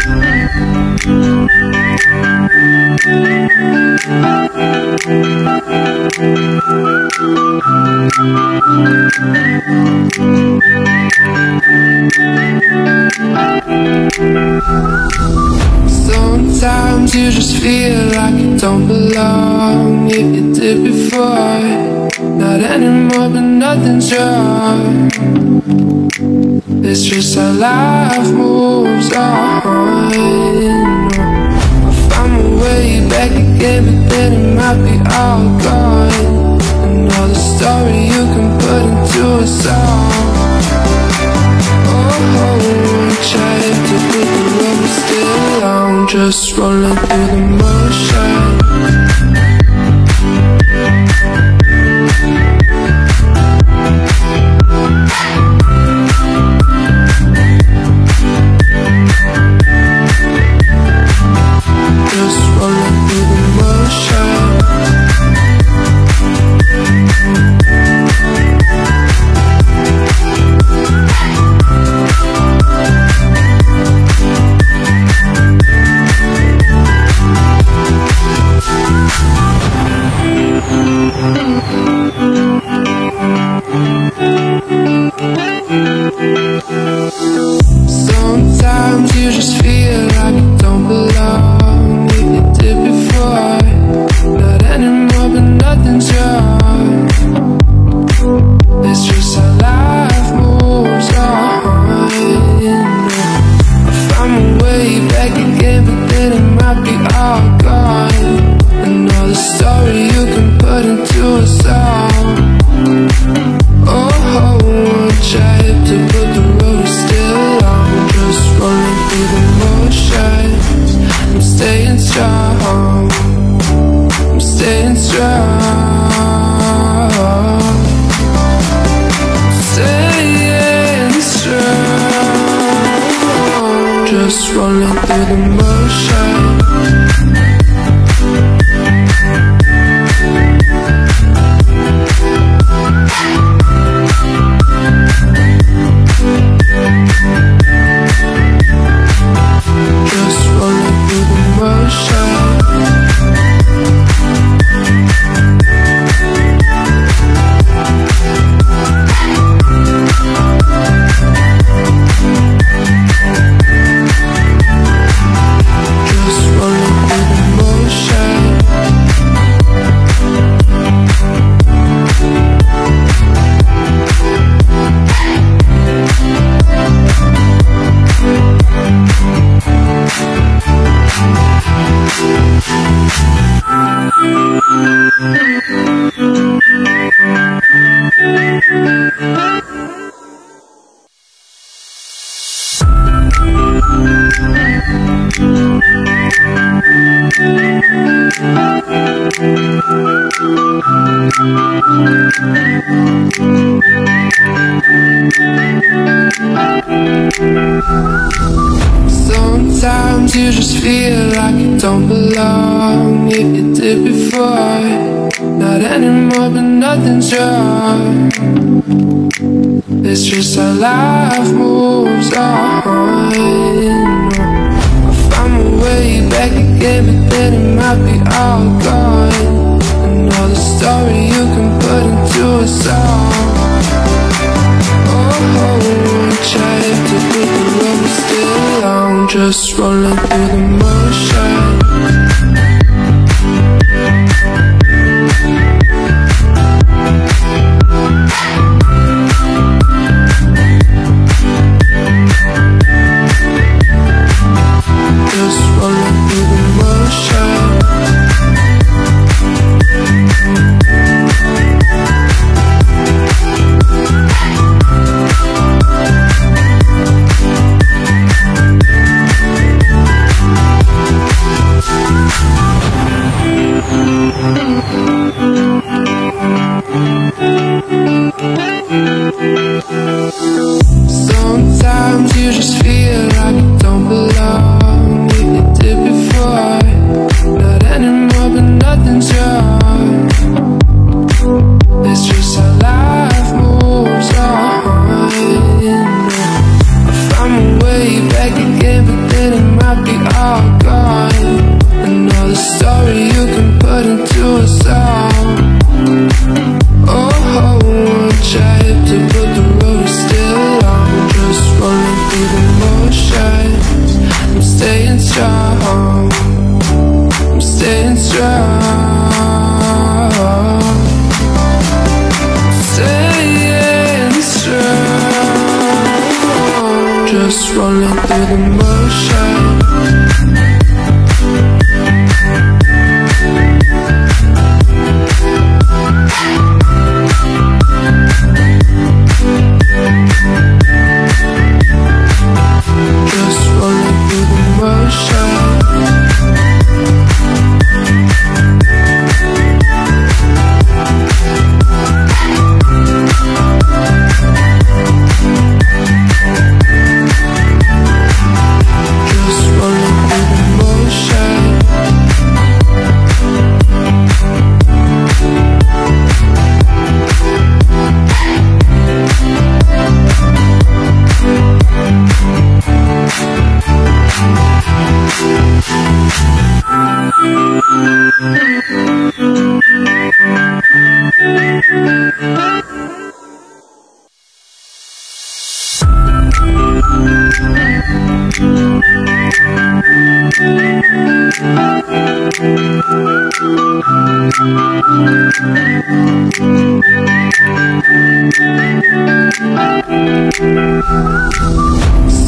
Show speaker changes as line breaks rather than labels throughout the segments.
Sometimes you just feel like you don't belong. If you did before, not anymore, but nothing's wrong. It's just how life moves on. I'll find my way back again, but then it might be all gone. Another story you can put into a song. Oh, try to put the rubber still on, just rolling through the motion. Just rolling through the motion. Sometimes you just feel like you don't belong. If you did before, not anymore, but nothing's wrong. It's just how life moves on. I found my way back again, but then it might be all gone. Another story you can put into a song. Oh, try to put the road still on, just rolling through the motions. I'm staying strong, I'm staying strong, staying strong, just rolling through the motions. Just rolling through the motion. Just rolling through the motion. Sometimes you just feel like you don't belong. If you did before, not anymore, but nothing's wrong. It's just how life moves on. I found my way back again, but then it might be all gone. Another story you can put into a song. Oh, try to put the rubber still on, just rolling through the motion. Just rolling through the motion. just rolling through the motion. Just rolling through the motion.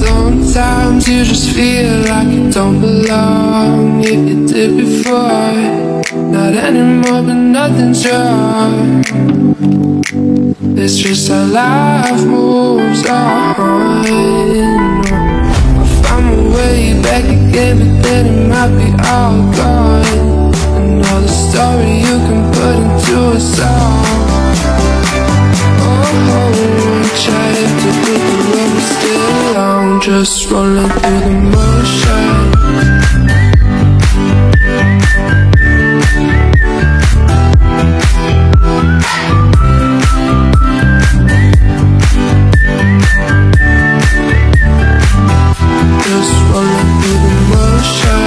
Sometimes you just feel like you don't belong. If you did before, not anymore, but nothing's wrong. It's just how life moves on. I found my way back again, but then it might be all gone. Another story you can put into a song. Try to put the road still on, just rolling through the motion. Just rolling through the motion.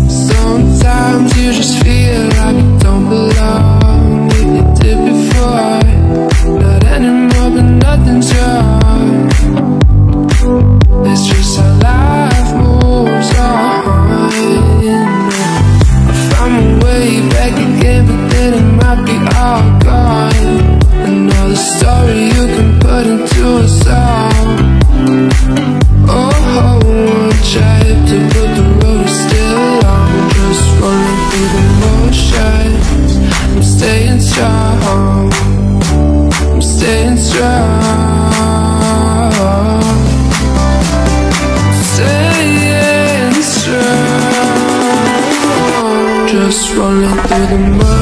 Sometimes you just feel like you don't belong. If you did before, not anymore, but nothing's wrong. It's just how life moves on. I found my way back again, but then it might be all gone. Another story you can put into a song. Try to put the road still on, just rolling through the motions. I'm staying strong, I'm staying strong, staying strong. Just rolling through the motions.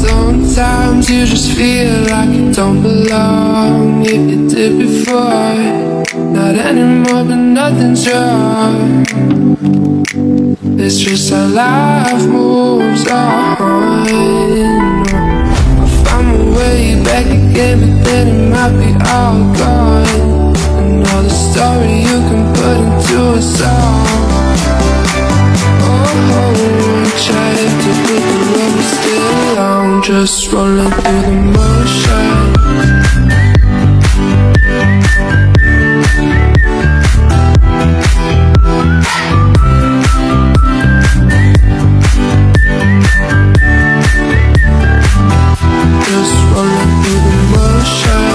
Sometimes you just feel like you don't belong. If you did before, not anymore, but nothing's wrong. It's just how life moves on. I found my way back again, but then it might be all gone. Another story you can put into a song. Try to put the road still on, just just rolling through the motion. Just rolling through the motion.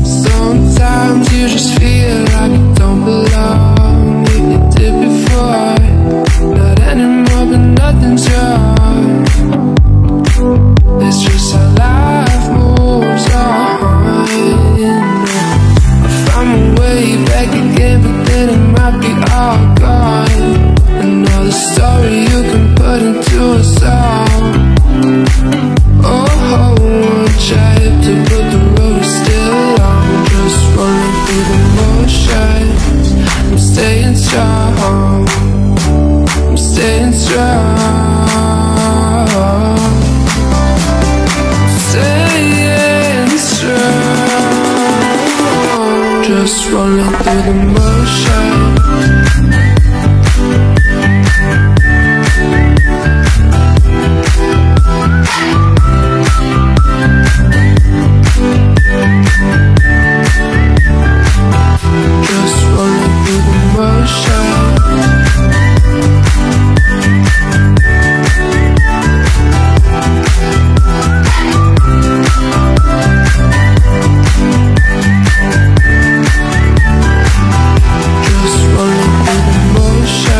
Sometimes you just feel like you don't belong. If you did before, not anymore, but nothing's yours. It's just how life moves on. I found my way back again, but then it might be all gone. Another story you can put into a song. Oh, one try to put the road is still on. Just rolling through the motions. I'm staying strong. I'm staying strong. Staying strong. Just rolling through the motions. Just rolling through the motion. Just rolling through the motion.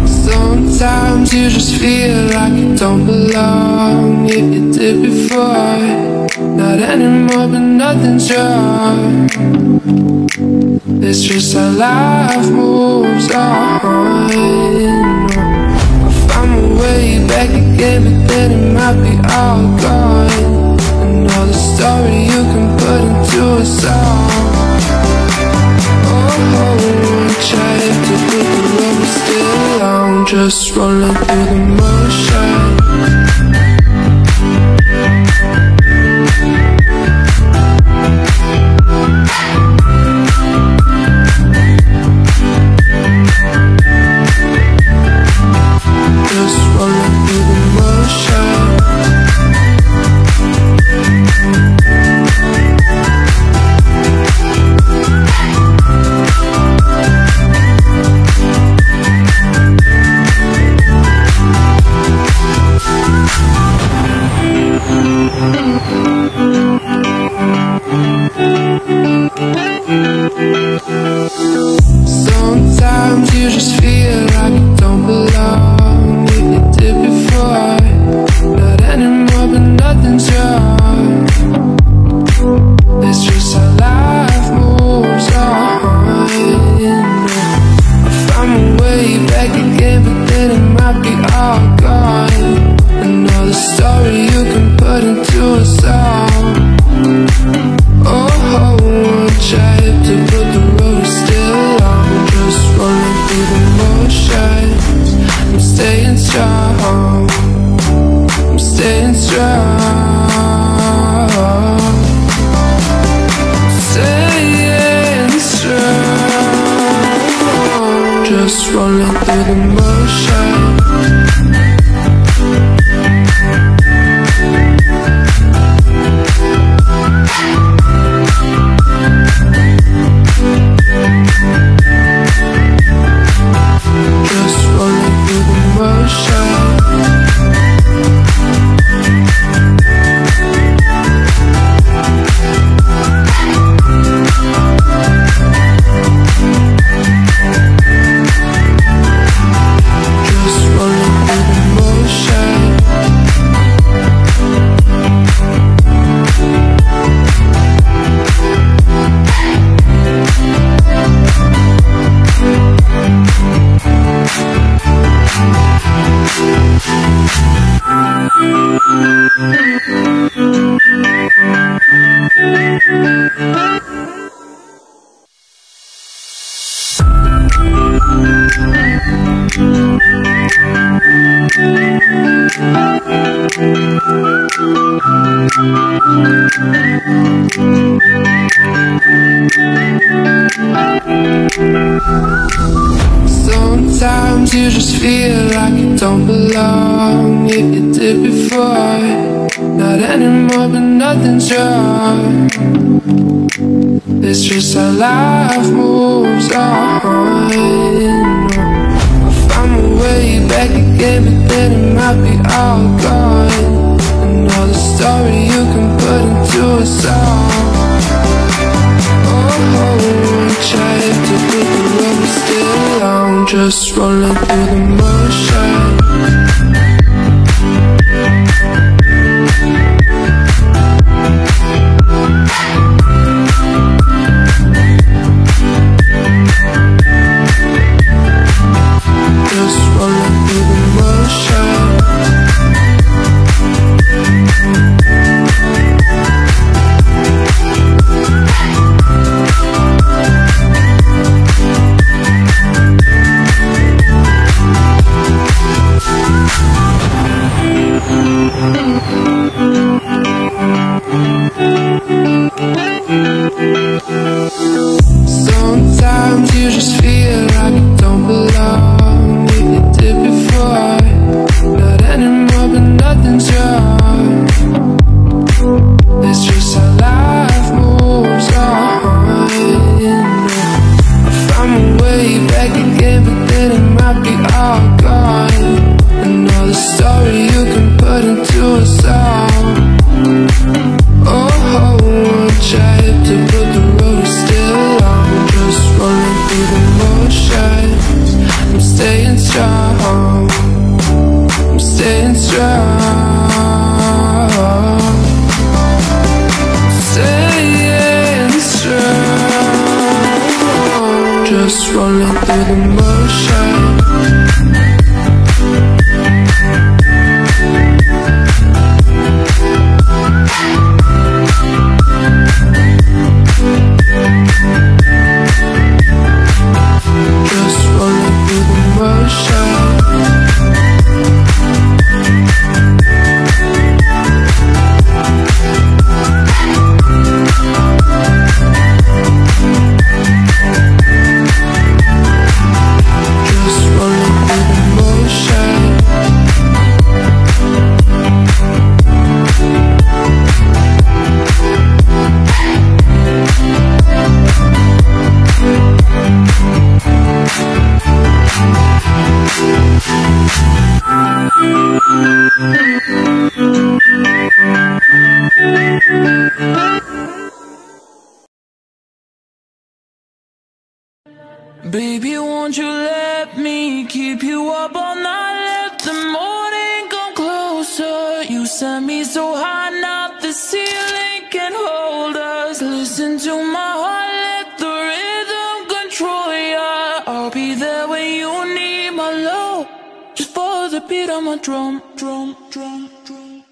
Sometimes you just feel like you don't belong. If you did before, not anymore, but nothing's yours. It's just how life moves on. I found my way back again, but then it might be all gone. Another story you can put into a song. Oh, one try to put the road still on. Just rolling through the motion. Just rolling through the motion. Sometimes you just feel like you don't belong. If you did before, not anymore, but nothing's yours. It's just how life moves on. I found my way back again, but then it might be all gone. Another story you can put into a song. Oh, one try to put the road is still on. Just rolling through the motions. I'm staying strong. I'm staying strong. Staying strong. Just rolling through the motions. Just rolling through the motion. Sometimes you just feel like you don't belong. If you did before, not anymore, but nothing's wrong. It's just how life moves on. I found my way back again, but then it might be all gone. Another story you can put into a song. Try to put the rubber still on, just rolling through the motion. Just rolling through the motion. Sometimes you just feel like you don't belong. If you did before, not anymore, but nothing's wrong. It's just how life moves on. I found my way back again, but then it might be all gone. Another story you can put into a song. Try to put the road still on, just rolling through the motions. I'm staying strong, I'm staying strong, staying strong. Just rolling through the motions.
Baby, won't you let me keep you up all night? Let the morning come closer. You set me so high, now the ceiling can hold us. Listen to my heart, let the rhythm control ya. I'll be there when you need my love. Just follow the beat of my drum, drum, drum, drum.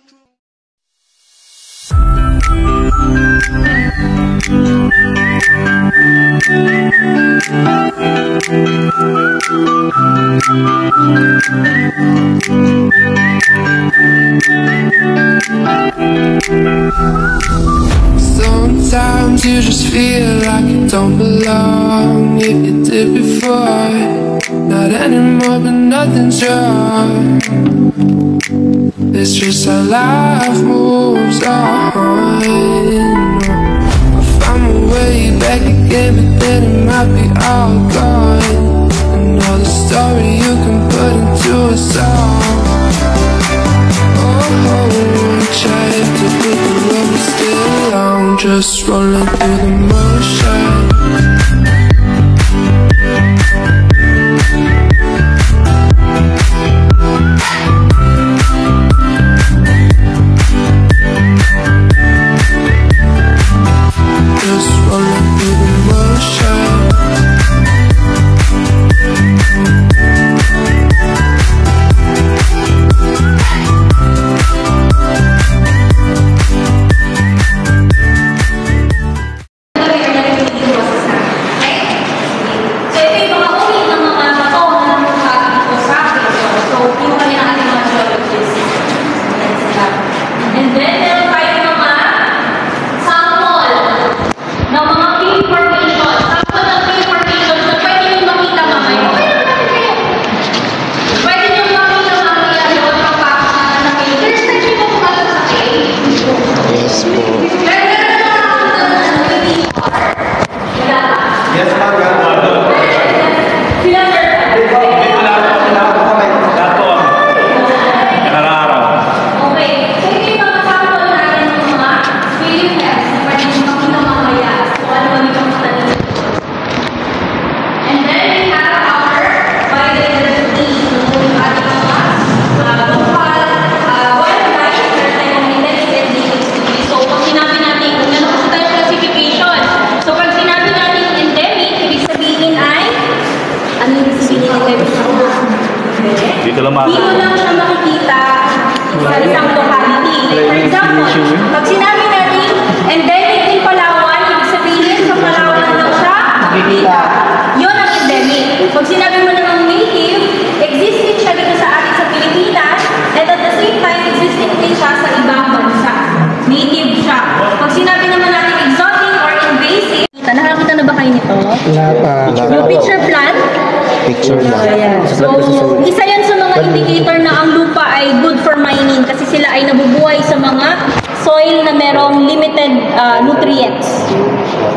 Sometimes you just feel like you don't belong. If you did before, not anymore, but nothing's wrong. It's just how life moves on. I found my way back again, but then it might be all gone. Another story you can put into a song. Try to put the rubber still on, just rolling through the motion. Just rolling through the motion.
Dito lang
siya makikita sa isang locality. Like for example, pag sinabi natin endemic in Palawan, ibig sabihin sa Palawan lang siya makikita. Yun ang endemic. Pag sinabi mo namang native, existing siya dito sa atin sa Pilipinas, and at the same time, existing din siya sa ibang bansa. Native siya. Pag sinabi naman natin exotic or invasive, nakakita na ba kayo nito?
Wala pa.
Yung picture plant?
Picture lang.
So, isa yan sa mga indicator na ang lupa ay good for mining kasi sila ay nabubuhay sa mga soil na merong limited nutrients.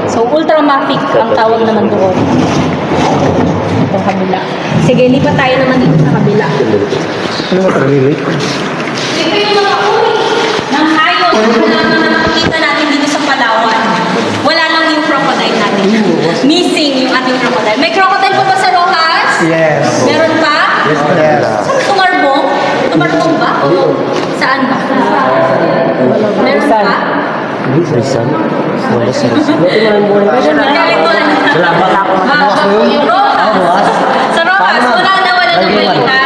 So, ultramafic ang tawag naman doon. Itong kabila. Sige, lipat tayo naman dito sa kabila.
Ano ba talaga?
Ito yung mga uri ng hayop na nakikita natin dito sa Palawan. Wala lang yung crocodile natin. Missing yung ating crocodile. May crocodile pa ba sa Rojas?
Yes.
Meron pa?
Yes.
Saan tumarbong? Tumarbong ba? Saan ba? Meron pa?
Rizal? Wala sa Rizal.
Nagkalituan. Yung Rojas. Sa Rojas, wala na ng balita.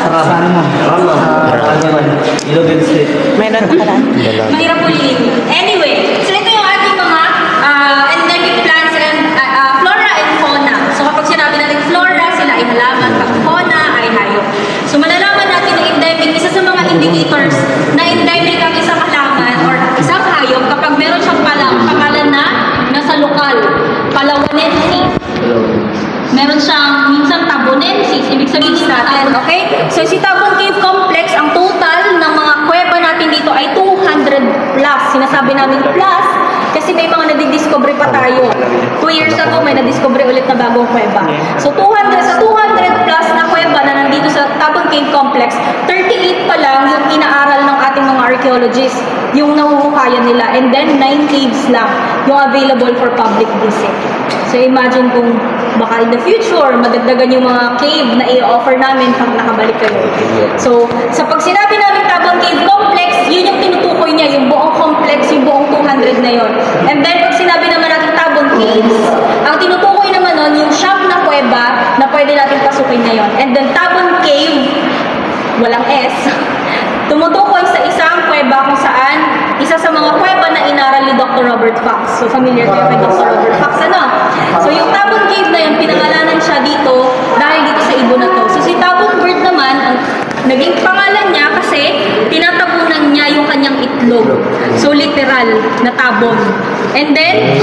Saan mo?
Ilogan State.
Meron pa lang. Mahirap po lilin. Anyway, so ito yung ating mga endemic plants and flora and fauna. So kapag sinabi natin flora, sila ay halaman. Pag fauna ay hayop. So malalaman natin na endemic, isa sa mga indicators na endemic ang isang halaman or isang hayop kapag meron siyang pangalan na nasa lokal. Palawanensis. Meron siyang minsan Tabonensis, ibig sabihin natin, okay? So si Tabon Cave Complex, ang total ng mga kuweba natin dito ay 200 plus. Sinasabi namin plus kasi may mga nadidiscover pa tayo. 2 years ago may nadiscover ulit na bagong kuweba. So 200 plus na kuweba na nandito sa Tabon Cave Complex, 38 pa lang yung inaaral ng ating mga archaeologists, yung nahuhukayan nila. And then 9 caves lang yung available for public visit. So imagine kung baka in the future, madagdagan yung mga cave na i-offer namin pag nakabalik kayo. So, sa pag sinabi namin Tabon Cave Complex, yun yung tinutukoy niya, yung buong complex, yung buong 200 na yun. And then, pag sinabi naman natin Tabon Caves, ang tinutukoy naman nun, yung shop na kuweba na pwede natin pasukin ngayon. And then, Tabon Cave, walang S, tumutukoy sa isang kuweba kung saan isa sa mga kuweba na inaral ni Dr. Robert Fox. So, familiar kayo kay Dr. Robert Fox, ano? So, yung Tabon Cave na yun, pinangalanan siya dito dahil dito sa ibon na to. So, si Tabon Bird naman, ang naging pangalan niya kasi tinatabunan niya yung kanyang itlog. So, literal na tabon. And then,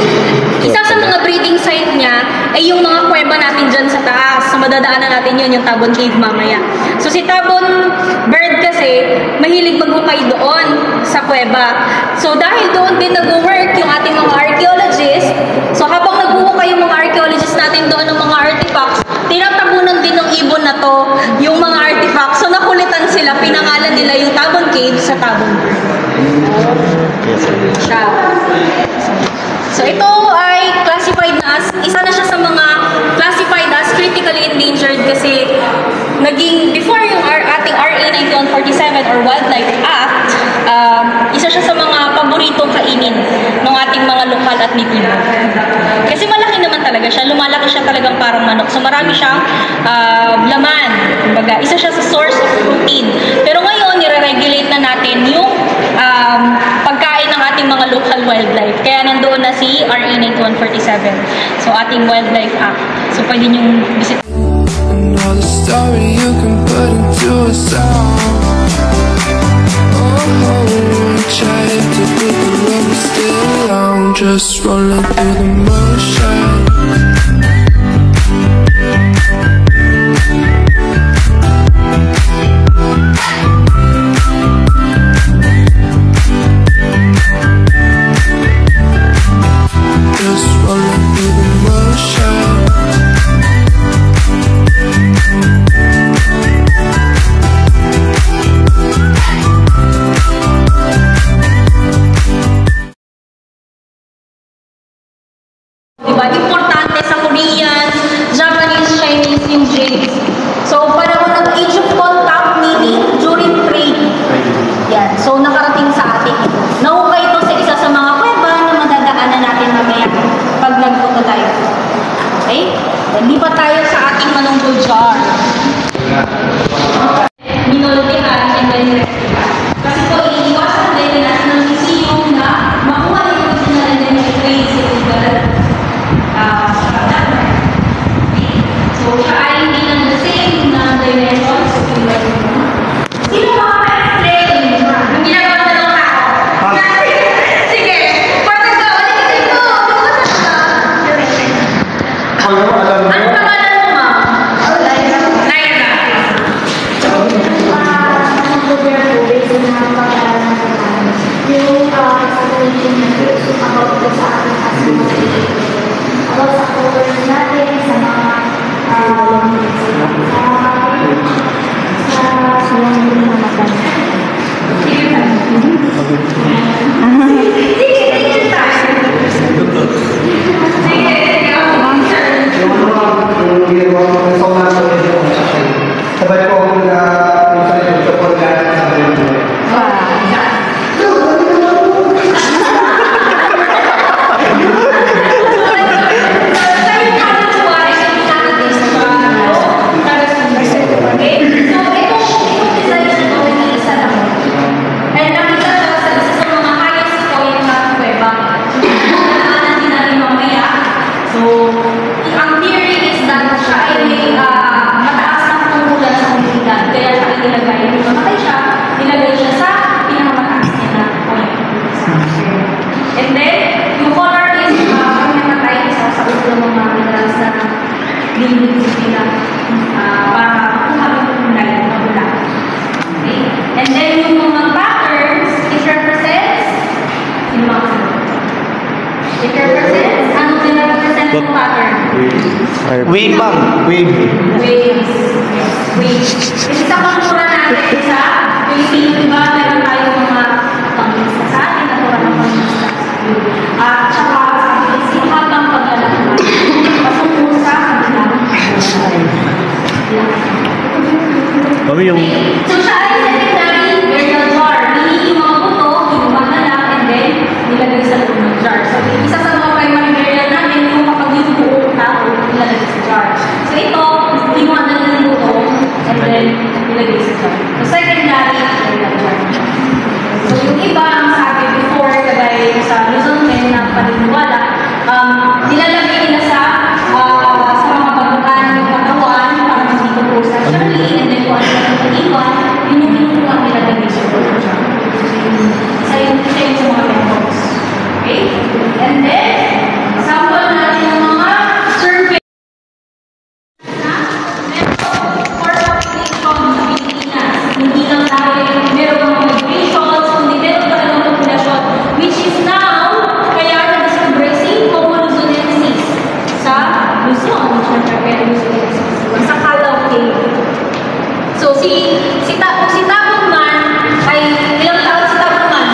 isa sa mga breeding site niya ay yung mga kuweba natin dyan sa taas. So, madadaanan natin yun, yung Tabon Cave mamaya. So, si Tabon Bird kasi, mahilig maghukay doon sa kuweba. So, dahil doon din nag-work yung ating mga archaeologists, so habang naghuhukay yung mga archaeologists natin doon ng mga artifacts, tinatabunan din ng ibon na to yung mga artifacts. So, nakulitan sila, pinangalan nila yung Tabon Cave sa Tabon Bird. Siya. So, ito ay classified na as, isa na siya sa mga classified as critically endangered kasi naging, before yung ating RA 9147 or Wildlife Act, isa siya sa mga paboritong kainin ng ating mga lokal at natibo. Kasi malaki naman talaga siya, lumalaki siya talagang parang manok. So marami siyang laman. Kumbaga, isa siya sa source of protein. Pero ngayon, nire-regulate na natin yung pagkain ng ating mga local wildlife. Kaya nandoon na si RA 9147. So ating Wildlife Act. So pwede niyong visit.
Another story you can put into a song. Oh, trying to put the rubber still on, just rolling through the motion. Just rolling through the motion.
Diba?
Wave bang? Wave.
Waves. Waves. Kasi sa kultura natin sa Pilipino, diba, meron tayong mga pangista sa atin, natura ng pangista. At saka, si habang paglalakad, pasok sa kabilang.
Kami yung...
So, siya ay secondary burial jar. Meaning yung mga buto, inuman na lang, and then, nilagay sa loob ng jar. So, isa sa mga primary burial natin, yung kapag yung buong tao, nilagay sa jar. So, ito, inuman na lang yung buto, and then, nilagay sa jar. So, secondary burial jar. So, yung iba, ang sabi before, kagaya sa Luzon men na paniniwala, nilalagay nila sa mga baguhan ng katawan, para hindi ko po sa Charlie, and then kung ano yung pag-iwan, yun yung pinukuha nilalagay sa jar. Isa yun sa mga methods. Okay? And then, sample natin yung mga survey na for population sa Pilipinas. Hindi lang tayo meron mga migrations, kundi meron pa ng populasyon, which is now, kaya na-discover si Homo luzonensis sa Luzon, syempre pero luzonensis, sa Calao Cave. So, si Tapon man, ay ilang taon si Tapon man?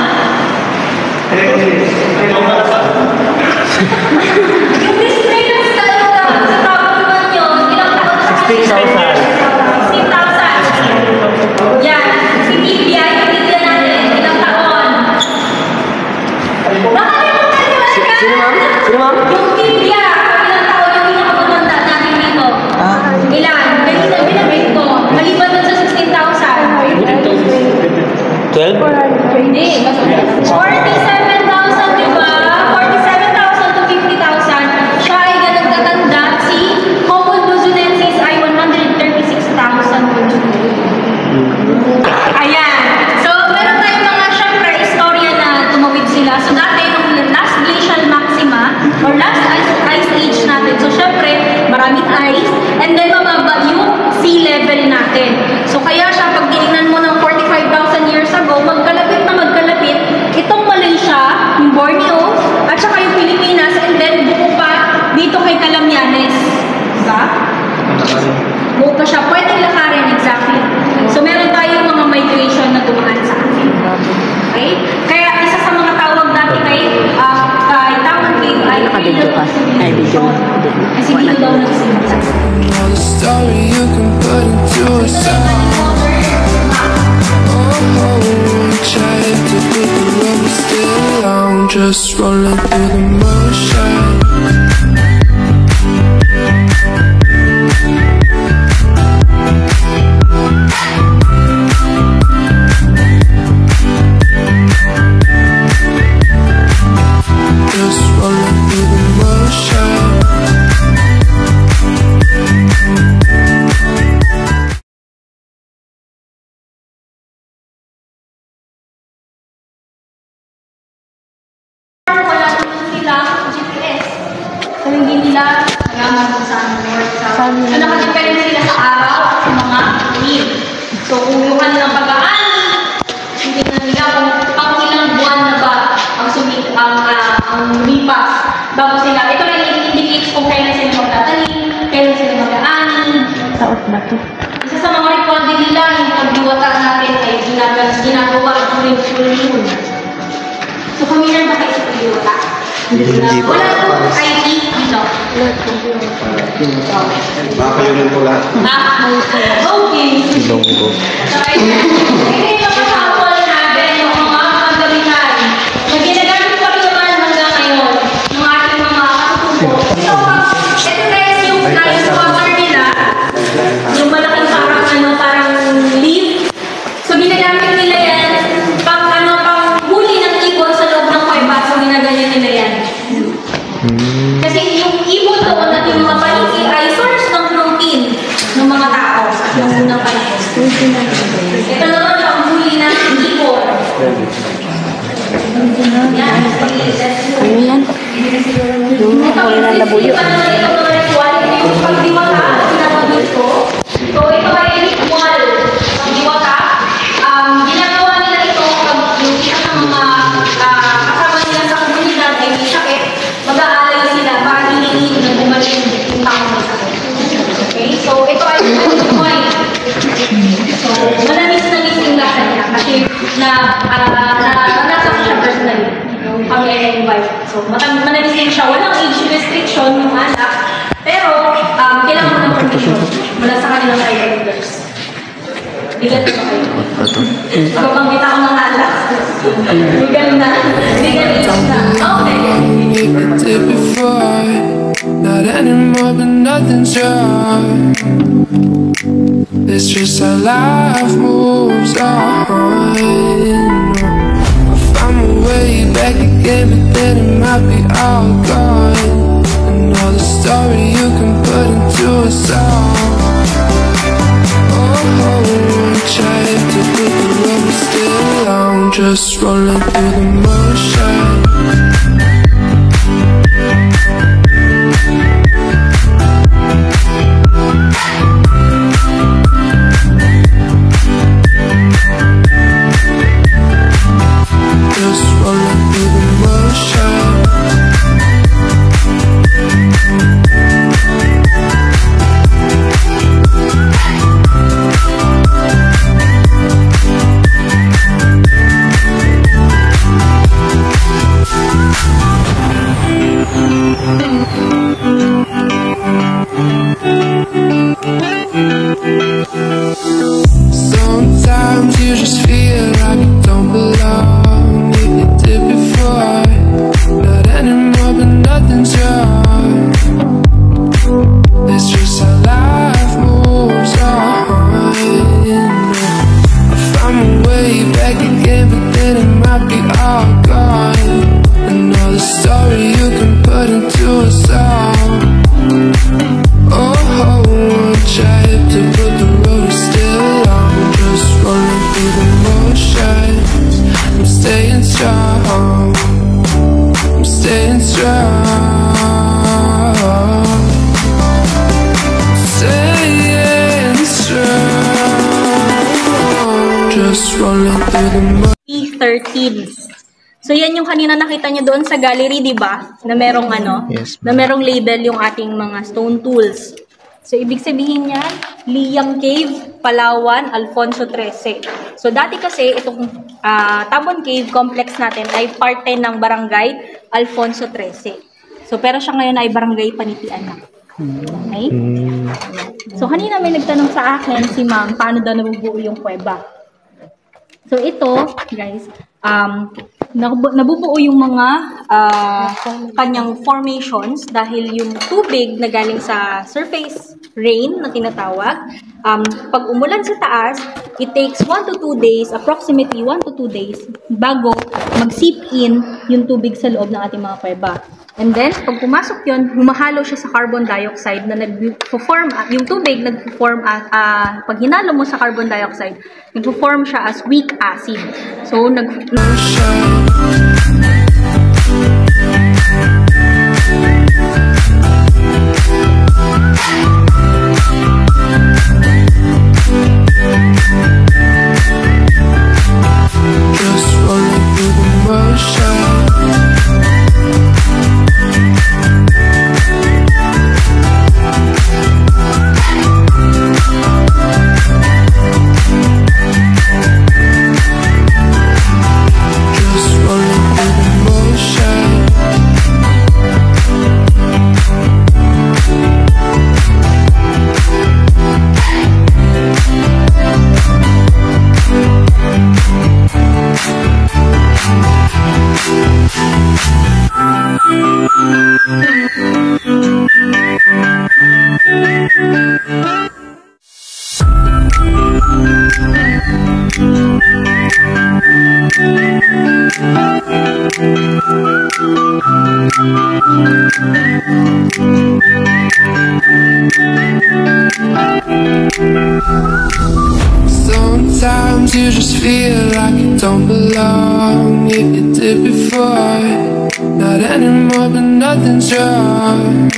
Yung display ng sa Tapon man yun, ilang taon sa 16,000. Yan. Si Tibia, yung Tibia natin, ilang taon? Nakalimutan niyo ba siya?
Sino ma'am? Sino ma'am?
Yung Tibia, ilang taon yung pinakamatanda natin dito? Ilan? Kanina binabit ko. Maliban dun sa 16,000.
12?
Hindi. 47,000, di ba? 47,000 to 50,000. Siya ay ganun katanda. Si Homo luzonensis ay 136,000 to 2. Ayan. So, meron tayong mga, syempre, istorya na tumawid sila. So, dati, yung last glacial maxima, or last ice age natin. So, syempre, maraming ice. And then, mababa yung sea level natin. So, kaya siya, pag tinignan mo ng 45,000 years ago, magkalapit na magkalapit, itong Malaysia, yung Borneo, at saka yung Pilipinas, and then buko pa dito kay Calamianes. Diba? Buko pa siya. Pwedeng lakarin, exactly. So, meron tayong mga migration na dumaan sa atin. Okay? Kaya, isa sa mga tawag dati kay Tapon Cave ay
Nakabidyo ka. Ay, video.
kasi dito daw nagsimula.
All the story you can put into a song. Oh, tried to put the rubber still on, just rolling through the motion. Just rolling through the motion.
Wala naman silang GPS. So, hindi nila yaman kung saan north, south. So, nakadepende sila sa araw at sa mga wind. So, kung yung kanilang pag-aani, hindi na nila kung pang ilang buwan na ba ang lumipas bago sila. Ito rin indicates kung kailan sila magtatanim, kailan sila mag-aani.
Taot ba ito?
Isa sa mga record nila, yung pagdiwata natin ay ginagawa during full moon. So, familiar ba kayo sa pagdiwata?
Hindi pa.
Wala po ID dito.
Baka yun yung pula.
Okay.
Longgo.
So, ito yung mga sample natin, yung mga kagamitan. Na ginagamit pa rin naman hanggang ngayon, ng ating mga katutubo. Ito guys, yung ice water nila, yung malaking parang leaf. So, ginagamit nila yan, pang huli ng ibon sa loob ng kuweba. So, ginaganyan nila yan. Kasi yung ibon doon at yung mga paliki ay source ng protein ng mga tao yung unang panahon. Ito naman ang huli ng ibon. Yan.
Ano yan? Yung huli ng labuyo.
Ito mga ritual. Yung pagdiwata, sinabagin ko. So, ito ay ritual. Pagdiwata. Ginagawa nila ito pag yung isa sa mga kasama nila sa komunidad ay may sakit, mag-aalay sila para hinihin na bumalik yung taong may sakit. So, manalis din siya. Walang age restriction yung alak. Pero, kailangan mo ng permission mula sa kanilang regulators. Legal na kayo. Pagpapanggit ako ng alak. Legal na. Legal age na. Okay.
Not anymore, but nothing's wrong. It's just how life moves on. I found my way back again, but then it might be all gone. Another story you can put into a song. Oh, try to put the road still on, just rolling through the motion. Just rolling through the motion. Sometimes you just feel like you don't belong. If you did before, not anymore, but nothing's wrong. It's just how life moves on. I found my way back again, but then it might be all gone. Another story you can put into a song. Oh, try to put the road still on, just rolling through the motions. I'm staying strong. I'm staying strong. Staying strong. Just rolling through the motions.
P13. So, yan yung kanina nakita nyo doon sa gallery, di ba? Na merong
Yes,
na merong label yung ating mga stone tools. So, ibig sabihin yan, Liam Cave, Palawan, Alfonso 13. So, dati kasi itong Tabon Cave complex natin ay parte ng barangay Alfonso 13. So, pero siya ngayon ay barangay Panitian na. Okay? So, kanina may nagtanong sa akin si ma'am, paano daw nabubuo yung kuweba? So, ito, guys, nabubuo yung mga kanyang formations dahil yung tubig na galing sa surface rain na tinatawag, pag umulan sa taas, it takes 1 to 2 days, approximately 1 to 2 days, bago mag-seep in yung tubig sa loob ng ating mga kuweba. And then, pag pumasok yun, humahalo siya sa carbon dioxide na nag-form, yung tubig nag-form, pag hinalo mo sa carbon dioxide, nag-form siya as weak acid. So,
Just rolling through the motion. Sometimes you just feel like you don't belong. If you did before, not anymore, but nothing's wrong.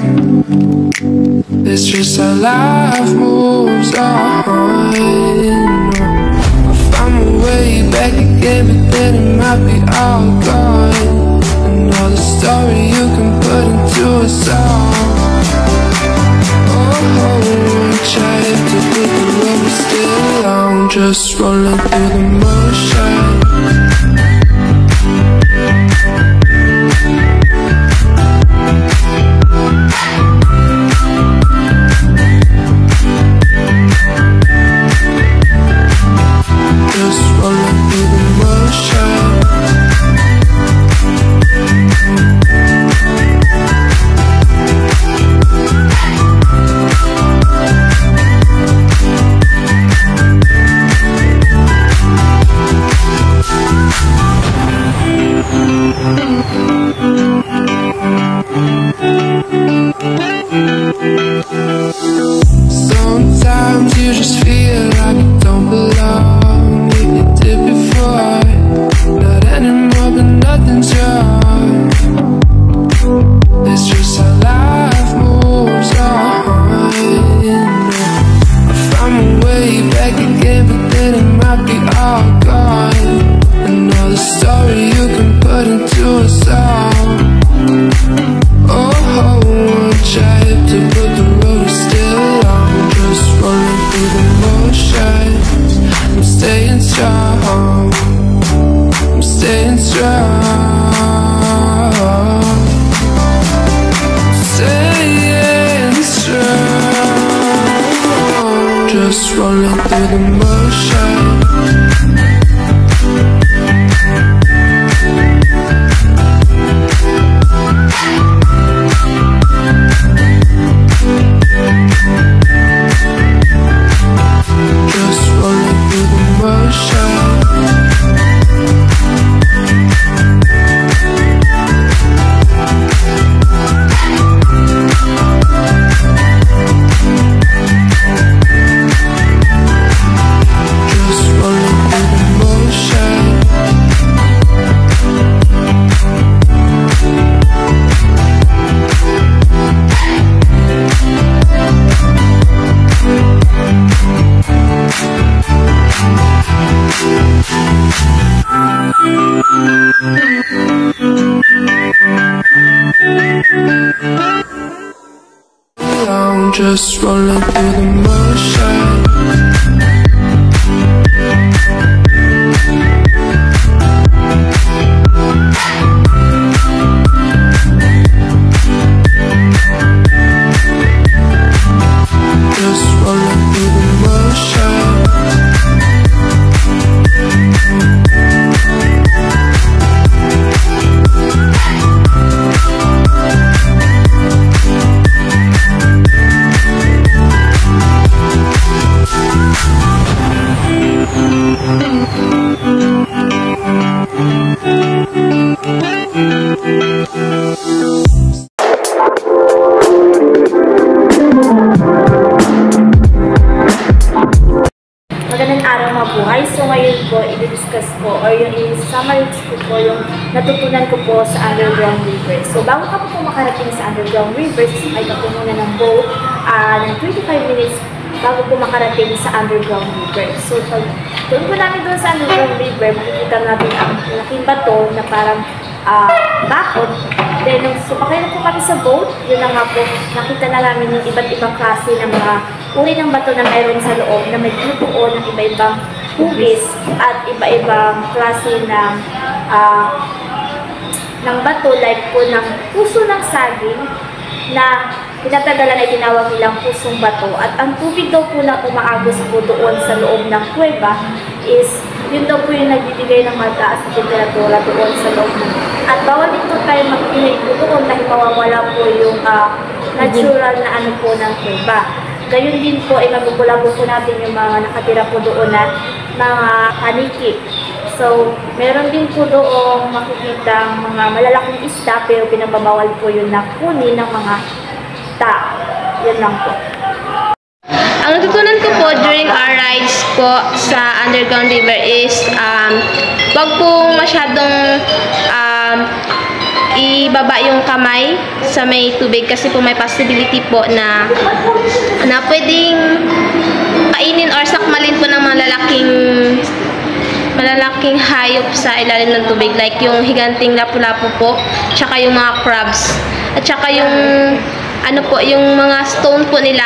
It's just how life moves on. I found my way back again, but then it might be all gone. Another story you can put into a song. Try to put the road still on, just rolling through the motion. might be all gone. Another story you can put into a song. Oh, once I hit to put the road is still on. Just rolling through the motions. I'm staying strong. I'm staying strong. Staying strong. Just rolling through the motions. Just rolling through the motions. Just rolling through the motions. I'm just rolling through the motions. Just rolling through the motions.
Magandang araw mga buhay. So ngayon po, i-discuss ko or yung i-summary ko po yung natutunan ko po sa Underground River. So bago ka po makarating sa Underground River, sasakay ka po muna ng boat ng 25 minutes bago po makarating sa Underground River. So pag doon po namin doon sa Underground River, makikita natin ang laking bato na parang bakod. Then nung sumakay na po kami sa boat, yun na nga po, nakita na namin yung iba't ibang klase ng mga uri ng bato na mayroon sa loob na may binubuo ng iba-ibang hugis at iba-ibang klase ng bato like po ng puso ng saging na pinatagalan ay tinawag nilang pusong bato. At ang tubig daw po na umaagos po doon sa loob ng kuweba is yun daw po yung nagbibigay ng mataas na temperatura doon sa loob. At bawal dito tayo mag-inay po doon dahil mawawala po yung natural na ano po ng kuweba. Gayun din po ay magugulago po natin yung mga nakatira po doon na mga paniki. So, meron din po doon makikita mga malalaking isda pero pinababawal po yun na kunin ng mga tao. Yun lang po.
Ang natutunan ko po during our rides po sa Underground River is wag po masyadong ibaba yung kamay sa may tubig kasi po may possibility po na pwedeng kainin or sakmalin po ng malalaking hayop sa ilalim ng tubig like yung higanting lapu-lapu po, tsaka yung mga crabs at tsaka yung ano po, yung mga stone po nila,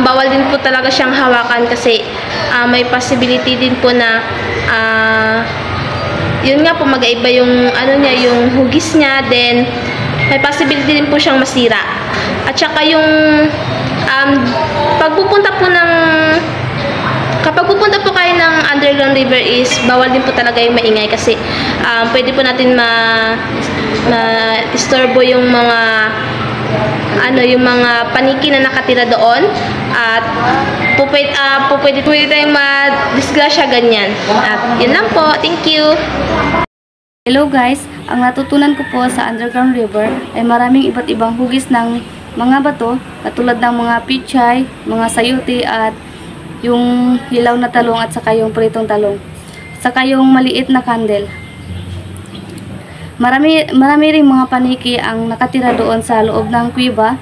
bawal din po talaga siyang hawakan kasi may possibility din po na yun nga po, mag-iba yung ano niya, yung hugis niya, then may possibility din po siyang masira. At saka yung kapag pupunta po kayo ng Underground River is bawal din po talaga yung maingay kasi pwede po natin ma-istorbo yung mga yung mga paniki na nakatira doon at pwede tayong ma-disgrasya ganyan. At yun lang po. Thank you.
Hello guys, ang natutunan ko po sa Underground River ay maraming iba't ibang hugis ng mga bato katulad ng mga pichay, mga sayuti at yung hilaw na talong at saka yung pritong talong. Saka yung maliit na candle. Marami ring mga paniki ang nakatira doon sa loob ng kuweba.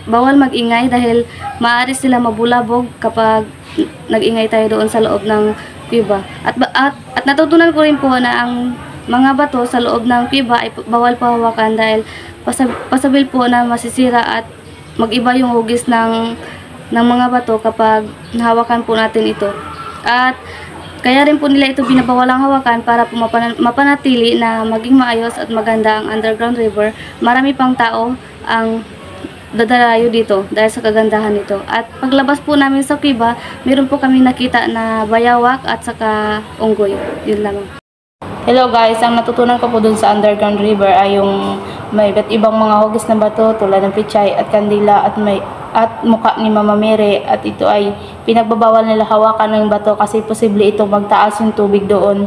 bawal magingay dahil maaari sila mabulabog kapag nag-ingay tayo doon sa loob ng kuweba. At natutunan ko rin po na ang mga bato sa loob ng kuweba ay bawal pahawakan dahil pasabil po na masisira at mag-iba yung hugis ng mga bato kapag nahawakan po natin ito. At kaya rin po nila ito binabawalang hawakan para po mapanatili na maging maayos at maganda ang underground river. Marami pang tao ang dadalayo dito dahil sa kagandahan nito. At paglabas po namin sa kuweba, meron po kami nakita na bayawak at saka unggoy. Yun lamang. Hello guys, ang natutunan ko po dun sa underground river ay yung may iba't ibang mga hugis na bato tulad ng pichay at kandila at mukha ni Mama Mary, at ito ay pinagbabawal nila hawakan ng bato kasi posible itong magtaas yung tubig doon.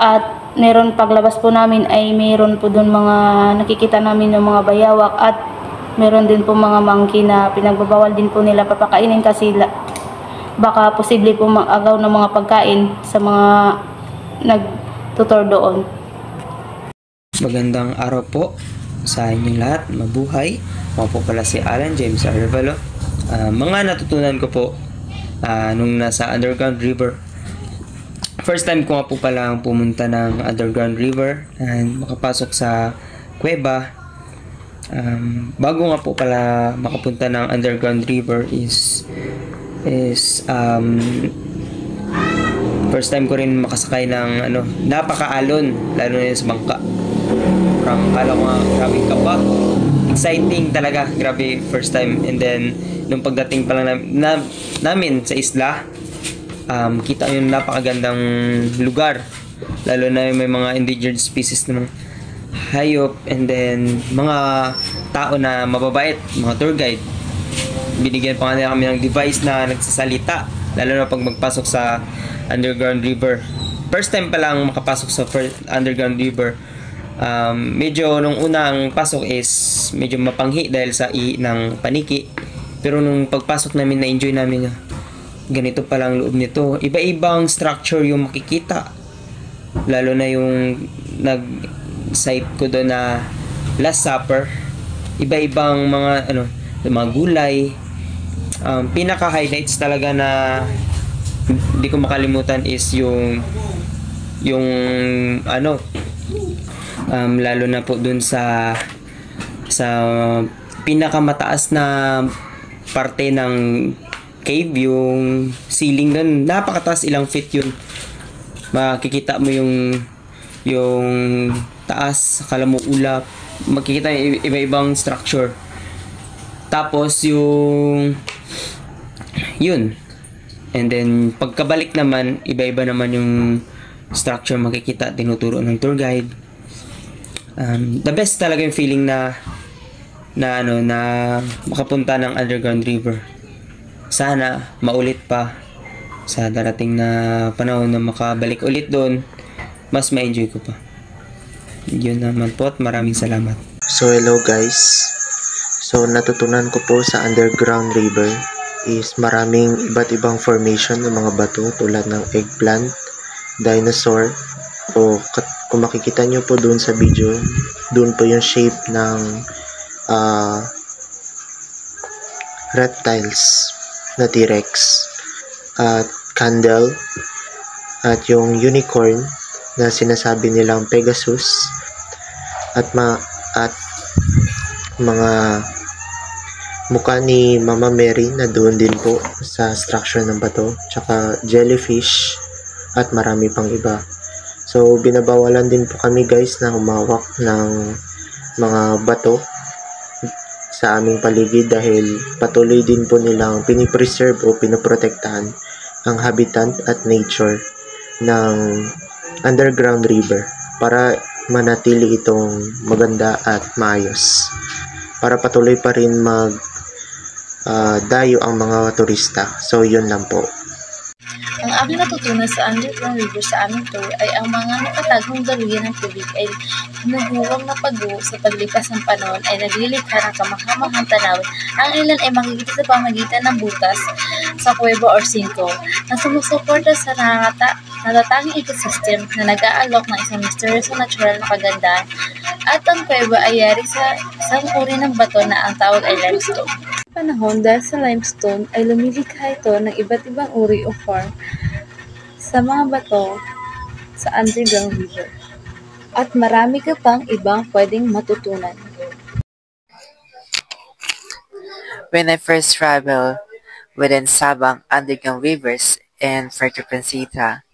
At meron paglabas po namin ay meron po doon mga nakikita namin ng mga bayawak at meron din po mga monkey na pinagbabawal din po nila papakainin kasi baka posible po mag-agaw ng mga pagkain sa mga nagtutor doon.
Magandang araw po sa inyong lahat, mabuhay. Ako po pala si Alan James Arevalo. Mga natutunan ko po nung nasa underground river. First time ko nga po pala pumunta ng underground river and makapasok sa kuweba. Bago nga po pala makapunta ng underground river is first time ko rin makasakay ng napakaalon, lalo na sa bangka. Parang kala ko nga grabe kaba. Exciting talaga, grabe first time. And then nung pagdating pa lang namin sa isla, kita yung napakagandang lugar. Lalo na may mga endangered species ng hayop, and then mga tao na mababait, mga tour guide. Binigyan pa nga kami ng device na nagsasalita, lalo na pag magpasok sa underground river. First time pa lang makapasok sa underground river. Medyo nung unang pasok is medyo mapanghi dahil sa ng paniki. Pero nung pagpasok namin, na-enjoy namin na ganito palang loob nito. Iba-ibang structure yung makikita. Lalo na yung nag-site ko doon na Last Supper. Iba-ibang mga gulay. Pinaka-highlights talaga na hindi ko makalimutan is yung lalo na po dun sa pinakamataas na parte ng cave, yung ceiling dun, napakataas, ilang feet yun. Makikita mo yung taas, akala mo ulap, makikita yung iba-ibang structure. Tapos yun, and then pagkabalik naman, iba-iba naman yung structure makikita, tinuturo ng tour guide. The best talaga yung feeling na makapunta ng underground river. Sana maulit pa sa darating na panahon na makabalik ulit doon, mas ma-enjoy ko pa. Yun naman po, at maraming salamat.
So hello guys, so natutunan ko po sa underground river is maraming iba't ibang formation ng mga bato tulad ng eggplant, dinosaur, o kung makikita nyo po doon sa video, doon po yung shape ng reptiles na T-Rex, at candle, at yung unicorn na sinasabi nilang Pegasus, at mga mukha ni Mama Mary na doon din po sa structure ng bato, tsaka jellyfish, at marami pang iba. So binabawalan din po kami guys na humawak ng mga bato sa aming paligid dahil patuloy din po nilang pinipreserve o pinoprotektahan ang habitat at nature ng underground river para manatili itong maganda at maayos, para patuloy pa rin dayo ang mga turista. So yun lang po.
Ang aming natutunan sa underground river sa aming tour ay ang mga nakatagong daluyan ng tubig ay hinuhuwang na pag-uho sa paglipas ng panahon ay naglilikha ng kamakhamahang tanawin. Ang ilan ay makikita sa pamagitan ng butas sa kuweba or singko na sumusuporta sa natatanging ecosystem na nag-aalok ng isang misteryoso natural na kagandahan at ang kuweba ay yari sa isang uri ng bato na ang tawag ay limestone. Sa panahon dahil sa limestone ay lumilikha ito ng iba't ibang uri o form sa mga bato sa underground river. At marami ka pang ibang pwedeng matutunan.
When I first traveled within Sabang underground rivers in Puerto Princesa,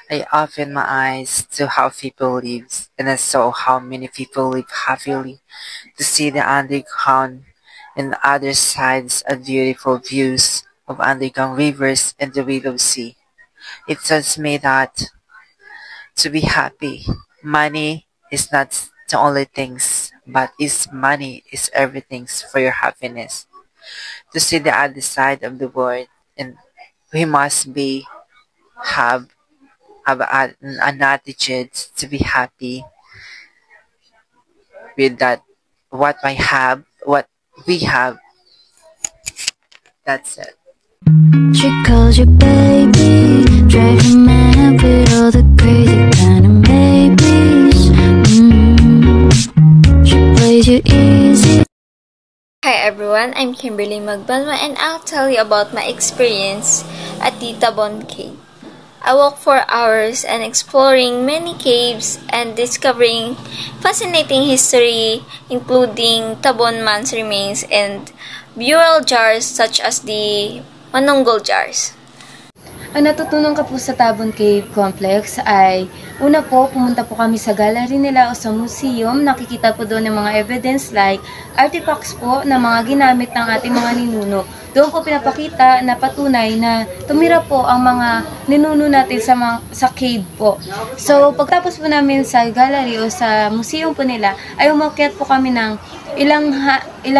I opened my eyes to how people live, and I saw how many people live happily to see the underground and other sides of beautiful views of underground rivers and the Willow Sea. It tells me that to be happy, money is not the only things, but money is everything for your happiness. To see the other side of the world, and we must have an attitude to be happy with that what we have. That's it.
She calls you baby, drive you mad with all the crazy kind of maybes. She plays you easy.
Hi everyone, I'm Kimberly Magbanwa and I'll tell you about my experience at the Tabon Cave. I walked for hours and exploring many caves and discovering fascinating history including Tabon Man's remains and burial jars such as the Manunggol jars.
Ang natutunan ko po sa Tabon Cave Complex ay, una po, pumunta po kami sa gallery nila o sa museum. Nakikita po doon ng mga evidence like artifacts po na mga ginamit ng ating mga ninuno. Doon po pinapakita na patunay na tumira po ang mga ninuno natin sa cave po. So, pagtapos po namin sa gallery o sa museum po nila, ay umakyat po kami ng ilang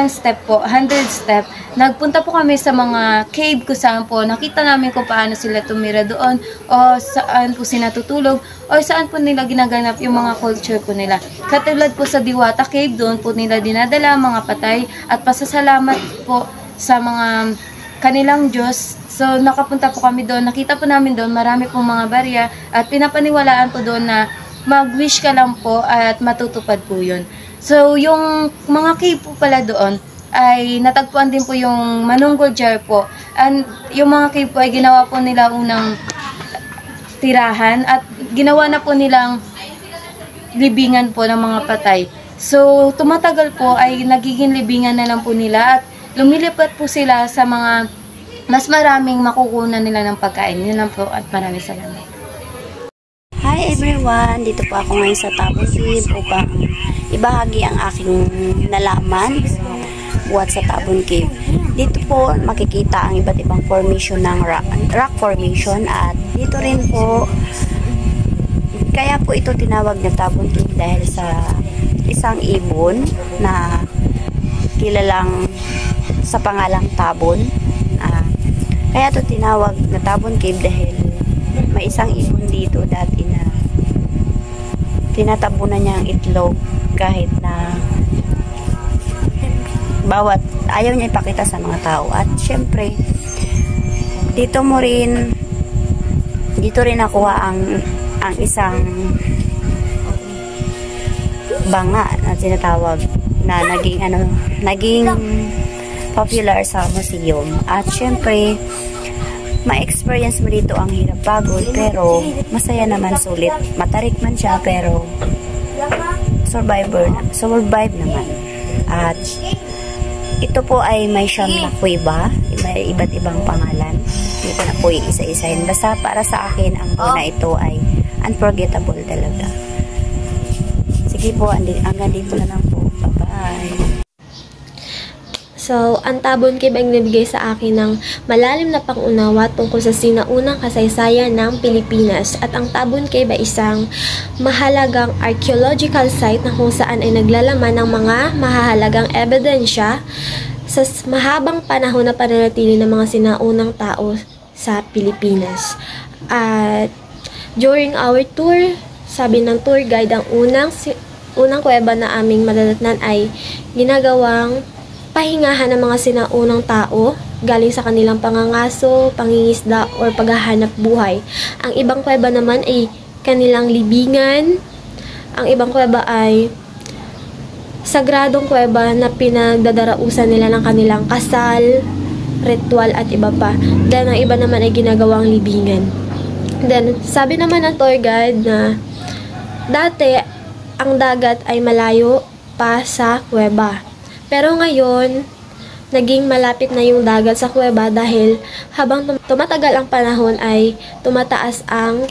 step po, 100 step. Nagpunta po kami sa mga cave kung saan po nakita namin kung paano sila tumira doon o saan po sila tutulog o saan po nila ginaganap yung mga culture po nila. Katulad po sa Diwata Cave, doon po nila dinadala mga patay at pasasalamat po sa mga kanilang Diyos. So nakapunta po kami doon, nakita po namin doon marami pong mga barya at pinapaniwalaan po doon na mag-wish ka lang po at matutupad po yun. So, yung mga cave po pala doon ay natagpuan din po yung Manunggol jar po. And yung mga cave po ay ginawa po nila unang tirahan at ginawa na po nilang libingan po ng mga patay. So, tumatagal po ay nagiging libingan na lang po nila at lumilipat po sila sa mga mas maraming makukunan nila ng pagkain. Yun lang po at maraming salamat.
Hi everyone! Dito po ako ngayon sa Tabon Cave upang ibahagi ang aking nalaman buhat sa Tabon Cave. Dito po makikita ang iba't ibang formation ng rock formation at dito rin po kaya po ito tinawag na Tabon Cave dahil sa isang ibon na kilalang sa pangalang Tabon. Kaya ito tinawag na Tabon Cave dahil may isang ibon dito dati na tinatabunan niya ang itlog kahit na ayaw niya ipakita sa mga tao. At syempre dito rin nakuha ang isang banga na tinatawag na naging popular sa museum. At syempre ma-experience mo dito ang hirap pagod pero masaya naman, sulit. Matarik man siya pero survive naman. At ito po ay may siyam na kuweba, may iba't ibang pangalan. Hindi ko na po isa-isahin. Basta para sa akin ang na ito ay unforgettable talaga. Sige po, hanggang dito na lang po. Bye-bye!
So, ang Tabon Cave ay nagbigay sa akin ng malalim na pangunawa tungkol sa sinaunang kasaysayan ng Pilipinas. At ang Tabon Cave ay isang mahalagang archaeological site na kung saan ay naglalaman ng mga mahahalagang ebidensya sa mahabang panahon na pananatili ng mga sinaunang tao sa Pilipinas. At during our tour, sabi ng tour guide, ang unang kuweba na aming madadatnan ay ginagawang pahingahan ng mga sinaunang tao
galing sa kanilang pangangaso, pangingisda, or paghahanap buhay. Ang ibang kuweba naman ay kanilang libingan. Ang ibang kuweba ay sagradong kuweba na pinagdadarausan nila ng kanilang kasal, ritual at iba pa. Then ang iba naman ay ginagawang libingan. Then sabi naman ng tour guide na dati ang dagat ay malayo pa sa kuweba. Pero ngayon naging malapit na yung dagat sa kuweba dahil habang tumatagal ang panahon ay tumataas ang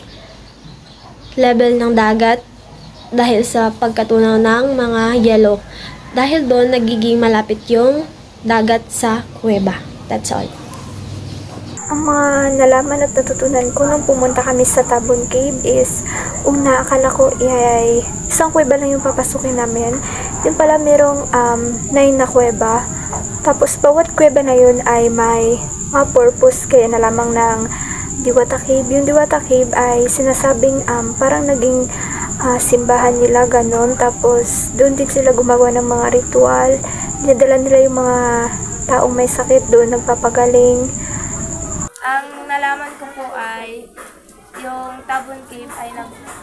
level ng dagat dahil sa pagkatunaw ng mga yelo. Dahil doon, nagiging malapit yung dagat sa kuweba. That's all.
Ang mga nalaman at natutunan ko nung pumunta kami sa Tabon Cave is, una, akala ko ay isang kuweba lang yung papasukin namin. Yung pala merong 9 na kuweba. Tapos, bawat kuweba na yun ay may mga purpose, kaya na lamang ng Diwata Cave. Yung Diwata Cave ay sinasabing parang naging simbahan nila, ganon. Tapos, doon din sila gumawa ng mga ritual. Dinadala nila yung mga taong may sakit doon, nagpapagaling.
Ang nalaman ko po ay yung Tabon Cave ay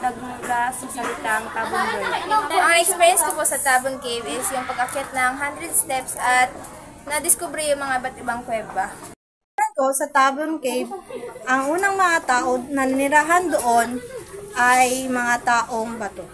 nagmula sa salitang Tabon Girl.
Ang experience ko po sa Tabon Cave is yung pag-akyat ng 100 steps at na-discover yung mga iba't ibang kuweba.
Ko sa Tabon Cave, ang unang mga tao na nirahan doon ay mga taong bato.